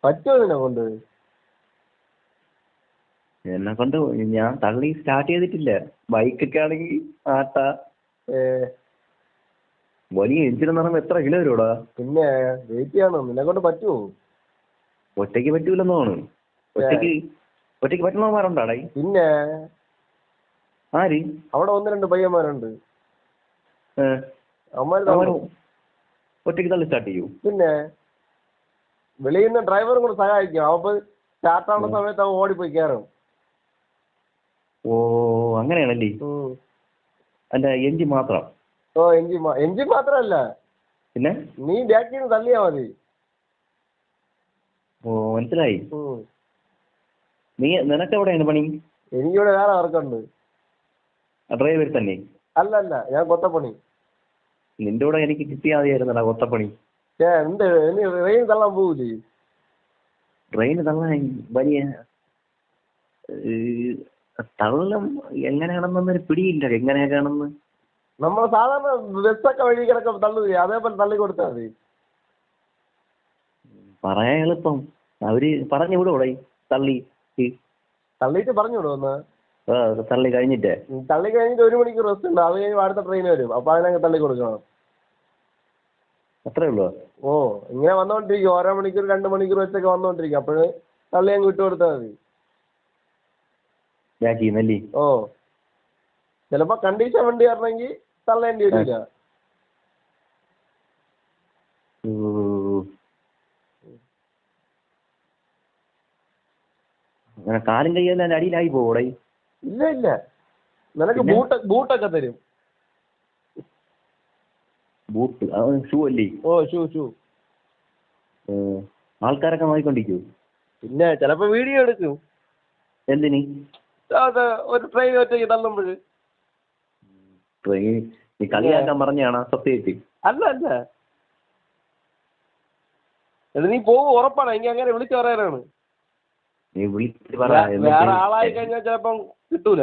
പറ്റുമോ നിന്നെ കൊണ്ട്? എന്നെ കൊണ്ട് ഞാൻ തള്ളി സ്റ്റാർട്ട് ചെയ്തിട്ടില്ല. ബൈക്കൊക്കെ ആണെങ്കിൽ ആട്ടാ. വലിയ എഞ്ചിനെന്ന് പറയുമ്പോ എത്ര കിലോ വരുവാടാ? പിന്നെ വെയിറ്റ് ചെയ്യണം. നിന്നെ കൊണ്ട് പറ്റുമോ? ഒറ്റയ്ക്ക് പറ്റൂലെന്ന് തോന്നുന്നു. ഒറ്റയ്ക്ക് പറ്റുന്നവന്മാരുണ്ടാടേ? പിന്നെ ആര്? അവിടെ 1-2 പയ്യന്മാരുണ്ട്. ഒറ്റയ്ക്ക് തള്ളി സ്റ്റാർട്ട് ചെയ്യൂ? പിന്നെ വെളിയിൽ നിന്ന് ഡ്രൈവറും കൂടെ സഹായിക്കും. അവ സ്റ്റാർട്ട് ആവുന്ന സമയത്ത് അവൻ ഓടിപ്പോയി കയറും. ഓ അങ്ങനെയാണല്ലേ? അല്ല എഞ്ചിൻ മാത്രം? ഓ എഞ്ചിൻ മാത്രമല്ല, പിന്നെ നീ ബാക്കിൽ നിന്ന് തള്ളിയാ മതി. ഓ മനസ്സിലായി. നിനക്ക് എവിടെയാണ് പണി? എനിക്കിവിടെ വേറെ വർക്കുണ്ട്. ഡ്രൈവർ തന്നെ? അല്ല, ഞാൻ കൊത്തപ്പണി. നിന്റെ കൂടെ എനിക്ക് കിട്ടിയാൽ മതിയായിരുന്നടാ കൊത്തപ്പണി. എന്ത് ട്രെയിൻ തള്ളാൻ പോകൂലേ? ട്രെയിൻ തള്ളാൻ വലിയ തള്ളം എങ്ങനെയാണെന്നൊരു പിടിയില്ല. എങ്ങനെയാണെന്ന് നമ്മൾ സാധാരണ ബസ്സൊക്കെ വഴി കിടക്ക തള്ളൂലേ, അതേപോലെ തള്ളി കൊടുത്താൽ മതി. പറയാൻ എളുപ്പം. അവര് പറഞ്ഞു വിടൂടെ തള്ളിയിട്ട് പറഞ്ഞു വിടുമെന്ന്? തള്ളി കഴിഞ്ഞിട്ട് 1 മണിക്കൂർ റെസ്റ്റ് ഉണ്ട്. അത് കഴിഞ്ഞ് അടുത്ത ട്രെയിൻ വരും. അപ്പൊ അതിനങ്ങ് തള്ളി കൊടുക്കണം. അത്രേ ഉള്ളൂ? ഓ ഇങ്ങനെ വന്നോണ്ടിരിക്കും. 1 മണിക്കൂർ 2 മണിക്കൂർ വെച്ചൊക്കെ വന്നോണ്ടിരിക്കും. അപ്പോഴ് തള്ളി അങ്ങ് വിട്ടു കൊടുത്താൽ മതി. ഓ ചിലപ്പോ കണ്ടീഷൻ വണ്ടി വരണമെങ്കിൽ തള്ളേണ്ടി വരില്ല. കാലും കൈയെല്ലാം അടിയിലായി പോകൂടെ? ഇല്ല, നിനക്ക് ബൂട്ടൊക്കെ തരും. ബൂട്ട്? ഷൂ അല്ലേ? ഓ ഷൂ. ആൾക്കാരൊക്കെ നോക്കിക്കൊണ്ടിരിക്കൂ? പിന്നെ ചിലപ്പോ വീഡിയോ എടുക്കും. എന്തിന്? അത് ഒരു ട്രെയിൻ ഒറ്റയ്ക്ക് തള്ളുമ്പോഴ്. ട്രെയിൻ നീ കളിയാക്കാൻ പറഞ്ഞാണോ സത്യമായിട്ട്? അല്ല നീ പോകും ഉറപ്പാണ്. എനിക്ക് അങ്ങനെ വിളിച്ചു പറയാനാണ്. നീ വേറെ ആളായി കഴിഞ്ഞാൽ ചിലപ്പം കിട്ടൂല.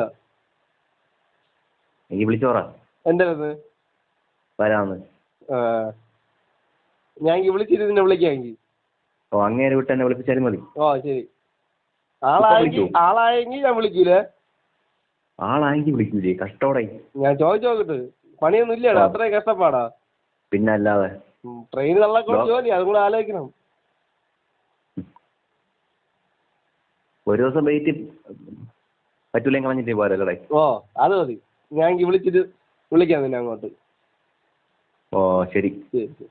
നീ വിളിച്ചു പറ എന്റെ അടുത്ത് വരാന്ന്. ഞാൻ വിളിച്ചിട്ട് നിന്നെ വിളിക്കാമെങ്കിൽ. ഓ അങ്ങേരെ വിട്ട് എന്നെ വിളിപ്പിച്ചാലും മതി. ഓ ശരി. ആളായെങ്കിൽ ഞാൻ വിളിക്കൂലേ? ആളായെങ്കിൽ വിളിക്കൂലേ? കഷ്ടോടെ. ഞാൻ ചോദിച്ചു നോക്കിട്ട്. പണിയൊന്നും ഇല്ലടാ, അത്രയും കഷ്ടപ്പാടാ. പിന്നെ അല്ലാതെ. ട്രെയിൻ തള്ളക്കൊണ്ട് ജോലി, അതും കൂടെ ആലോചിക്കണം. ഒരു ദിവസം വെയിറ്റ് പറ്റൂല കളഞ്ഞിട്ടേ പോരല്ലേ? ഓ അത് മതി. ഞാൻ വിളിച്ചിട്ട് വിളിക്കാം നിന്നെ അങ്ങോട്ട്. ഓ ശരി. ശരി.